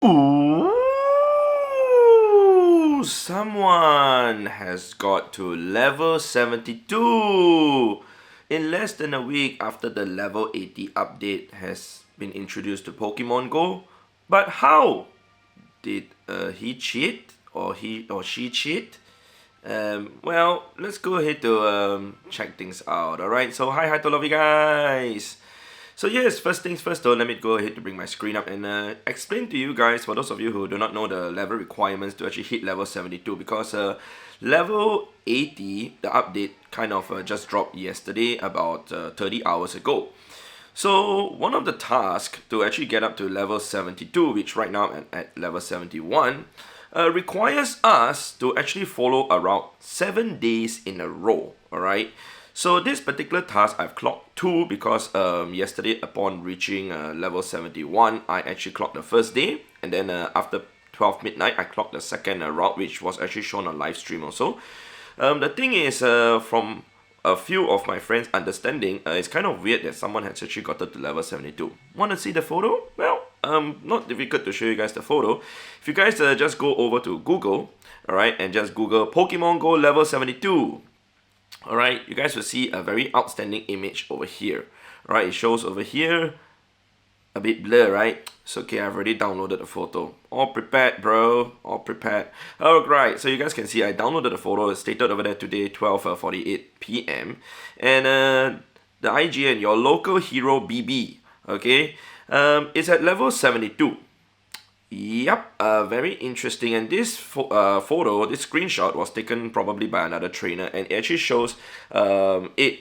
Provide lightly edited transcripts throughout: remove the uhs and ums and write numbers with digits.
Ooh, someone has got to level 72 in less than a week after the level 80 update has been introduced to Pokemon Go. But how? Did he cheat or he or she cheat? Well, let's go ahead to check things out. Alright, so hi to all of you guys. So yes, first things first though, let me go ahead to bring my screen up and explain to you guys, for those of you who do not know the level requirements to actually hit level 72, because level 80, the update kind of just dropped yesterday about 30 hours ago. So one of the tasks to actually get up to level 72, which right now I'm at level 71, requires us to actually follow around 7 days in a row, alright? So this particular task I've clocked 2 because yesterday upon reaching level 71, I actually clocked the first day, and then after 12 midnight I clocked the second route, which was actually shown on live stream also. The thing is, from a few of my friends' understanding, it's kind of weird that someone has actually gotten to level 72. Want to see the photo? Well, not difficult to show you guys the photo. If you guys just go over to Google, alright, and just Google Pokemon GO level 72. Alright, you guys will see a very outstanding image over here. Alright, it shows over here, a bit blur, right? It's okay, I've already downloaded the photo. All prepared, bro, all prepared. Alright, so you guys can see I downloaded the photo. It's stated over there today, 12:48 p.m. And the IGN, your local hero BB, okay, is at level 72. Yep, very interesting. And this photo, this screenshot was taken probably by another trainer, and it actually shows it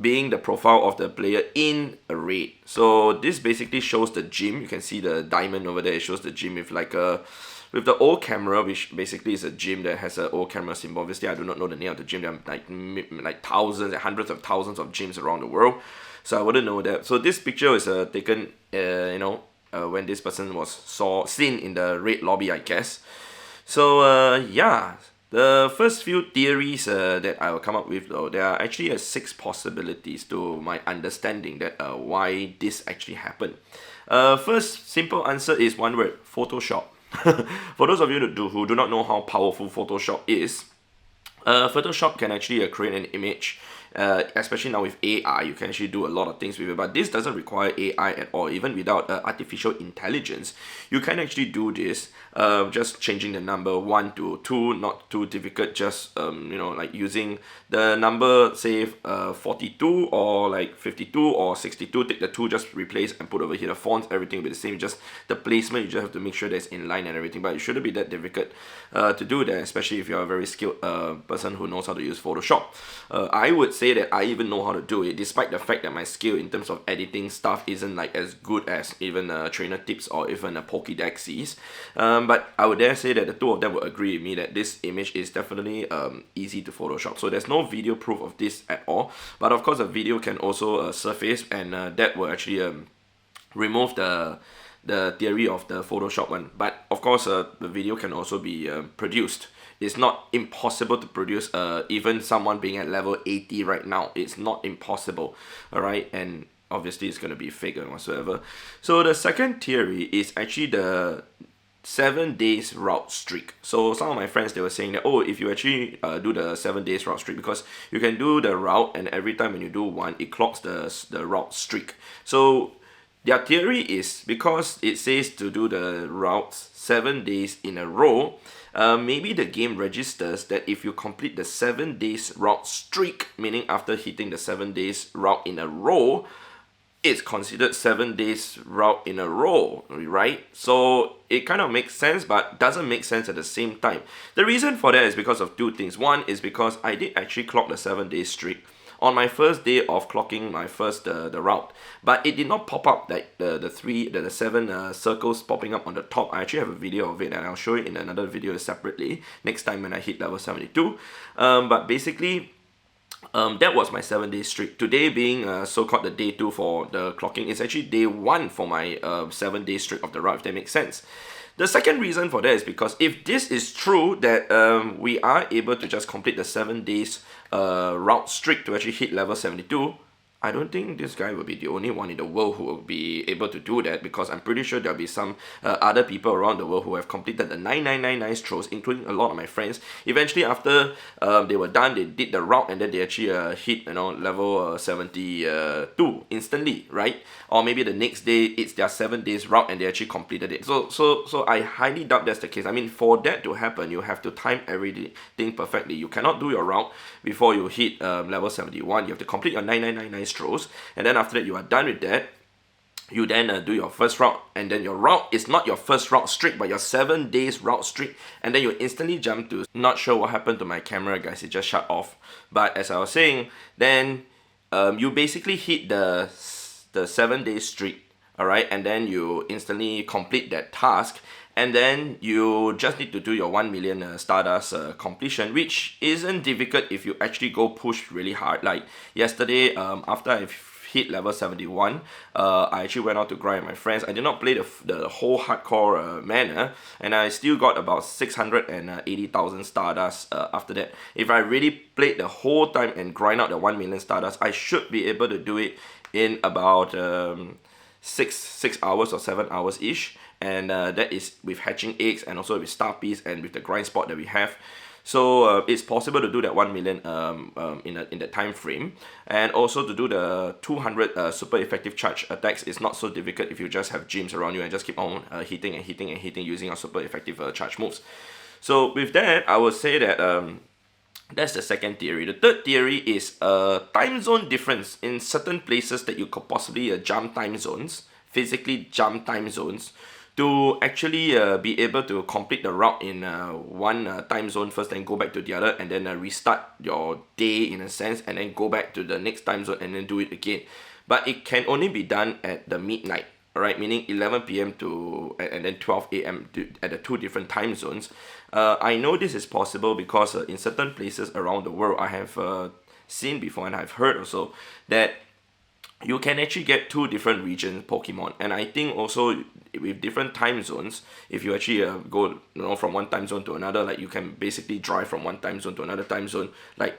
being the profile of the player in a raid. So this basically shows the gym. You can see the diamond over there. It shows the gym with like a with the old camera, which basically is a gym that has an old camera symbol. Obviously, I do not know the name of the gym. There are like thousands, hundreds of thousands of gyms around the world, so I wouldn't know that. So this picture is taken, when this person was seen in the raid lobby, I guess. So yeah, the first few theories that I will come up with, though, there are actually 6 possibilities to my understanding that why this actually happened. First simple answer is one word: Photoshop. For those of you who do not know how powerful Photoshop is, Photoshop can actually create an image, especially now with AI. You can actually do a lot of things with it, but this doesn't require AI at all. Even without artificial intelligence, you can actually do this, just changing the number 1 to 2, not too difficult, just like using the number, say 42 or like 52 or 62, take the 2, just replace and put over here. The fonts, everything will be the same, just the placement, you just have to make sure that's in line and everything, but it shouldn't be that difficult to do that, especially if you're a very skilled person who knows how to use Photoshop. I would say that I even know how to do it, despite the fact that my skill in terms of editing stuff isn't like as good as even trainer tips or even a Pokédex sees. But I would dare say that the two of them will agree with me that this image is definitely easy to Photoshop. So there's no video proof of this at all. But of course, a video can also surface, and that will actually remove the theory of the Photoshop one. But of course, the video can also be produced. It's not impossible to produce, even someone being at level 80 right now. It's not impossible, alright? And obviously it's going to be fake and whatsoever. So the second theory is actually the 7 days route streak. So some of my friends, they were saying that, oh, if you actually do the 7 days route streak, because you can do the route, and every time when you do one, it clocks the route streak. So their theory is because it says to do the routes 7 days in a row, maybe the game registers that if you complete the 7 days route streak, meaning after hitting the 7 days route in a row, it's considered 7 days route in a row, right? So it kind of makes sense, but doesn't make sense at the same time. The reason for that is because of 2 things. One is because I did actually clock the 7 day streak on my first day of clocking my first the route, but it did not pop up like the 7 circles popping up on the top. I actually have a video of it, and I'll show it in another video separately next time when I hit level 72. But basically, that was my 7 day streak. Today being so-called the day 2 for the clocking, is actually day 1 for my 7 day streak of the route, if that makes sense. The second reason for that is because if this is true, that we are able to just complete the 7 days route streak to actually hit level 72, I don't think this guy will be the only one in the world who will be able to do that, because I'm pretty sure there'll be some other people around the world who have completed the 9999 strolls, including a lot of my friends. Eventually, after they were done, they did the route and then they actually hit, you know, level 72 instantly, right? Or maybe the next day it's their 7 days route and they actually completed it. So I highly doubt that's the case. I mean, for that to happen, you have to time everything perfectly. You cannot do your route before you hit level 71. You have to complete your 9999 strolls, and then after that you are done with that, you then do your first route, and then your route is not your first route streak but your 7 days route streak, and then you instantly jump to, not sure what happened to my camera guys, it just shut off. But as I was saying, then you basically hit the 7 day streak, alright, and then you instantly complete that task, and then you just need to do your 1 million Stardust completion, which isn't difficult if you actually go push really hard. Like yesterday, after I hit level 71, I actually went out to grind with my friends. I did not play the whole hardcore manner, and I still got about 680,000 Stardust after that. If I really played the whole time and grind out the 1 million Stardust, I should be able to do it in about 6 hours or 7 hours ish, and that is with hatching eggs and also with star piece and with the grind spot that we have. So it's possible to do that 1 million in that time frame, and also to do the 200 super effective charge attacks is not so difficult if you just have gyms around you and just keep on hitting and hitting and hitting using your super effective charge moves. So with that, I would say that that's the second theory. The third theory is time zone difference in certain places that you could possibly jump time zones, physically jump time zones, to actually be able to complete the route in one time zone first, then go back to the other, and then restart your day in a sense, and then go back to the next time zone and then do it again. But it can only be done at the midnight, alright, meaning 11 p.m. to and then 12 a.m. at the two different time zones. I know this is possible because in certain places around the world, I have seen before and I've heard also that you can actually get two different region Pokemon, and I think also with different time zones, if you actually go from one time zone to another, like you can basically drive from one time zone to another time zone, like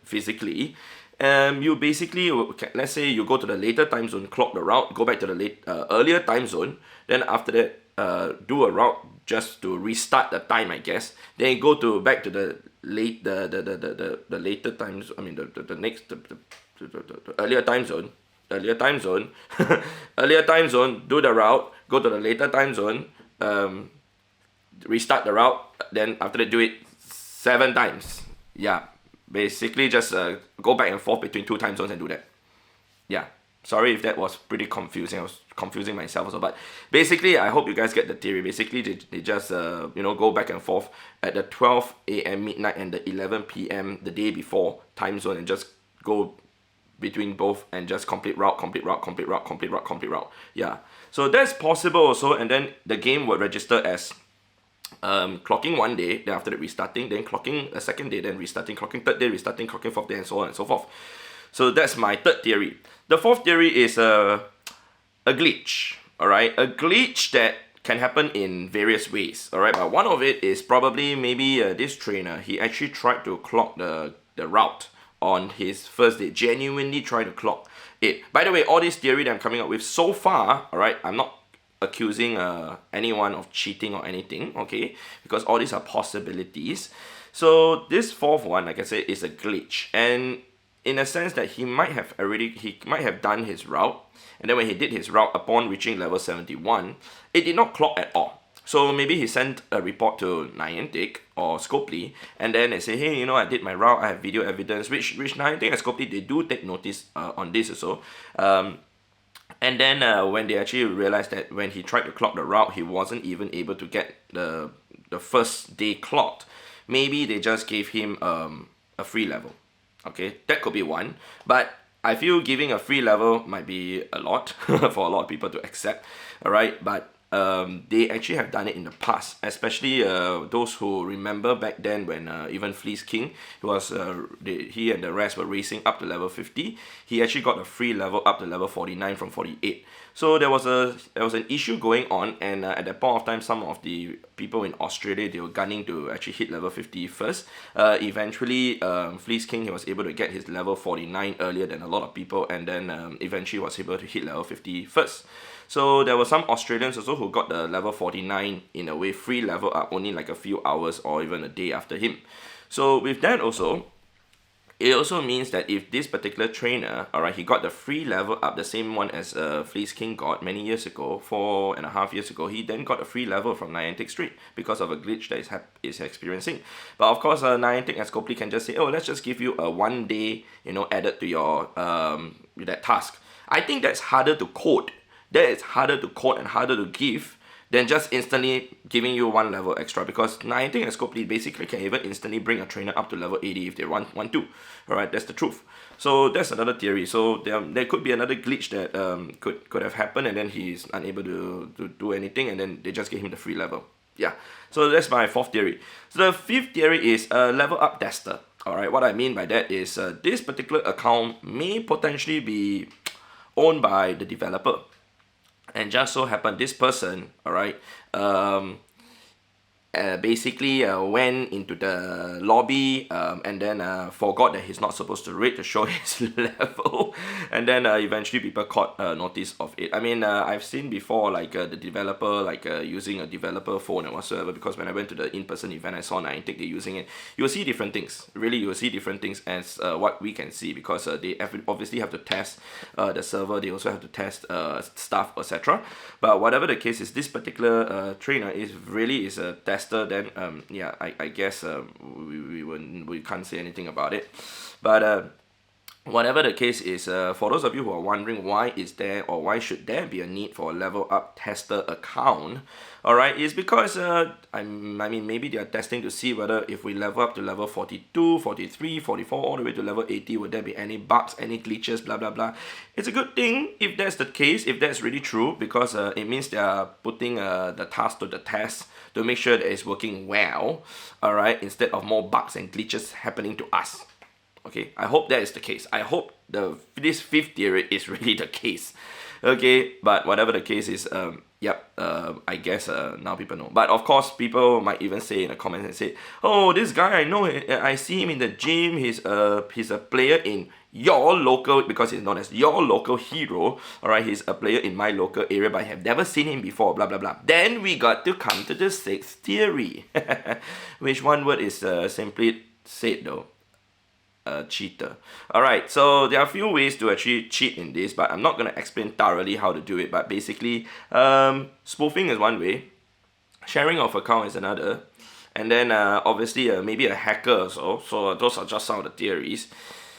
physically. You basically, let's say you go to the later time zone, clock the route, go back to the earlier time zone, then after that do a route just to restart the time, I guess. Then go to back to the later times. I mean the next the earlier time zone. Earlier time zone, earlier time zone, do the route, go to the later time zone, restart the route, then after that do it 7 times. Yeah, basically just go back and forth between 2 time zones and do that. Yeah, sorry if that was pretty confusing. I was confusing myself also, but basically I hope you guys get the theory. Basically they just go back and forth at the 12 a.m. midnight and the 11 p.m. the day before time zone, and just go between both and just complete route. Yeah, so that's possible also, and then the game would register as clocking 1 day, then after that restarting, then clocking a 2nd day, then restarting, clocking 3rd day, restarting, clocking 4th day, and so on and so forth. So that's my third theory. The fourth theory is a glitch, alright? A glitch that can happen in various ways, alright? But one of it is probably maybe this trainer, he actually tried to clock the route on his first day, genuinely try to clock it. By the way, all this theory that I'm coming up with so far, alright, I'm not accusing anyone of cheating or anything, okay, because all these are possibilities. So this fourth one, like I said, is a glitch, and in a sense that he might have done his route, and then when he did his route upon reaching level 71, it did not clock at all. So maybe he sent a report to Niantic or Scopely, and then they say, hey, I did my route, I have video evidence, which Niantic and Scopely, they do take notice on this also. And then when they actually realized that when he tried to clock the route, he wasn't even able to get the first day clocked, maybe they just gave him a free level. Okay, that could be one, but I feel giving a free level might be a lot for a lot of people to accept, alright, but they actually have done it in the past, especially those who remember back then when even Fleece King, he and the rest were racing up to level 50. He actually got a free level up to level 49 from 48. So there was an issue going on, and at that point of time, some of the people in Australia, they were gunning to actually hit level 50 first. Eventually, Fleece King, he was able to get his level 49 earlier than a lot of people, and then eventually was able to hit level 50 first. So there were some Australians also who got the level 49 in a way free level up only like a few hours or even a day after him. So with that also, it also means that if this particular trainer, alright, he got the free level up, the same one as Fleece King got many years ago, 4.5 years ago, he then got a free level from Niantic Street because of a glitch that is experiencing. But of course, Niantic and Scopely can just say, oh, let's just give you a 1 day, added to your that task. I think that's harder to code. That is harder to code and harder to give than just instantly giving you 1 level extra, because Niantic and Scopely basically can even instantly bring a trainer up to level 80 if they want to. Alright, that's the truth. So that's another theory. So there could be another glitch that could have happened, and then he's unable to do anything, and then they just gave him the free level. Yeah, so that's my 4th theory. So the 5th theory is a level up tester. Alright, what I mean by that is this particular account may potentially be owned by the developer. And just so happened this person, alright, basically went into the lobby and then forgot that he's not supposed to raid to show his level, and then eventually people caught notice of it. I mean, I've seen before like the developer using a developer phone and whatsoever, because when I went to the in-person event, I saw Niantic, they're using it. You'll see different things. Really, you'll see different things as what we can see, because they obviously have to test the server. They also have to test stuff, etc. But whatever the case is, this particular trainer is a tester. Then yeah, I guess we can't say anything about it. But whatever the case is, for those of you who are wondering why should there be a need for a level up tester account, alright, is because I mean, maybe they are testing to see whether if we level up to level 42, 43, 44, all the way to level 80, would there be any bugs, any glitches, blah blah blah. It's a good thing if that's the case, if that's really true, because it means they are putting the task to the test to make sure that it's working well, alright, instead of more bugs and glitches happening to us. Okay, I hope that is the case. I hope this 5th theory is really the case. Okay, but whatever the case is, I guess now people know. But of course, people might even say in the comments and say, oh, this guy, I know, I see him in the gym, he's a player in your local, because he's known as your local hero. Alright, he's a player in my local area, but I have never seen him before, blah blah blah. Then we got to come to the 6th theory, which one word is simply said though. Cheater. Alright, so there are a few ways to actually cheat in this, but I'm not going to explain thoroughly how to do it. But basically, spoofing is one way, sharing of account is another, and then obviously maybe a hacker or so. So those are just some of the theories.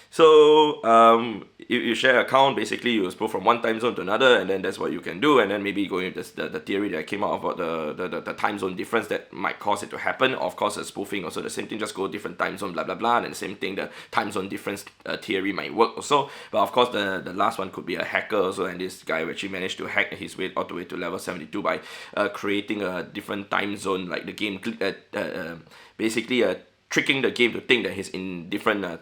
So you share account, basically you spoof from one time zone to another, and then that's what you can do. And then maybe going with the theory that came out about the time zone difference that might cause it to happen. Of course, spoofing also the same thing, just go different time zone, blah blah blah. And the same thing, the time zone difference theory might work also. But of course, the last one could be a hacker also, and this guy actually managed to hack his way all the way to level 72 by creating a different time zone, like the game basically tricking the game to think that he's in different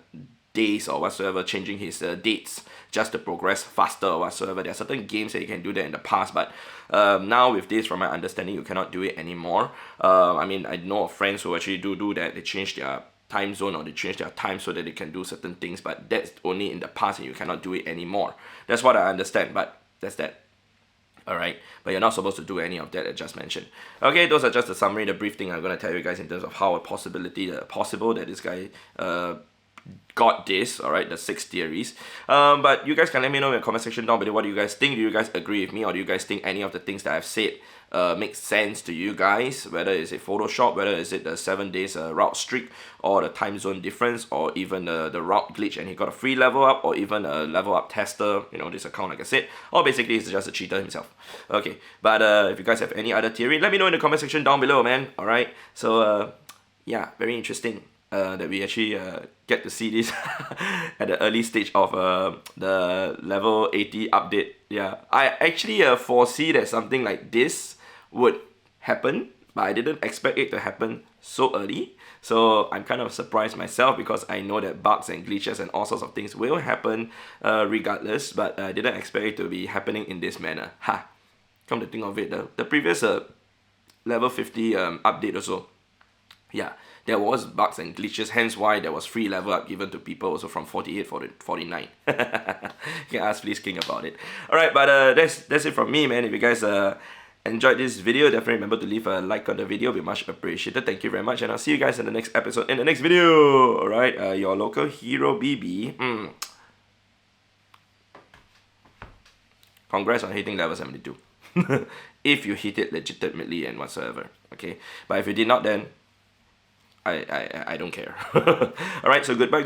days or whatsoever, changing his dates just to progress faster or whatsoever. There are certain games that you can do that in the past, but now with this, from my understanding, you cannot do it anymore. I mean, I know of friends who actually do that. They change their time zone, or they change their time so that they can do certain things, but that's only in the past and you cannot do it anymore. That's what I understand, but that's that. Alright, but you're not supposed to do any of that I just mentioned. Okay, those are just the summary, the brief thing I'm going to tell you guys in terms of how possible that this guy got this, alright, the 6 theories. But you guys can let me know in the comment section down below what do you guys think. Do you guys agree with me, or do you guys think any of the things that I've said makes sense to you guys? Whether is it Photoshop, whether is it the 7 days route streak, or the time zone difference, or even the route glitch and he got a free level up, or even a level up tester, this account like I said, or basically he's just a cheater himself. Okay, but if you guys have any other theory, let me know in the comment section down below, man. Alright, so yeah, very interesting that we actually get to see this at the early stage of the level 80 update. Yeah, I actually foresee that something like this would happen, but I didn't expect it to happen so early. So I'm kind of surprised myself because I know that bugs and glitches and all sorts of things will happen regardless, but I didn't expect it to be happening in this manner. Ha! Come to think of it, the previous level 50 update also, yeah, there was bugs and glitches, hence why there was free level up given to people also from 48 to 49. You can ask Please King about it. Alright, but that's it from me, man. If you guys enjoyed this video, definitely remember to leave a like on the video. It'll be much appreciated. Thank you very much, and I'll see you guys in the next episode, in the next video. Alright, your local hero BB. Congrats on hitting level 72. If you hit it legitimately and whatsoever. Okay, but if you did not, then I don't care. Alright, so goodbye.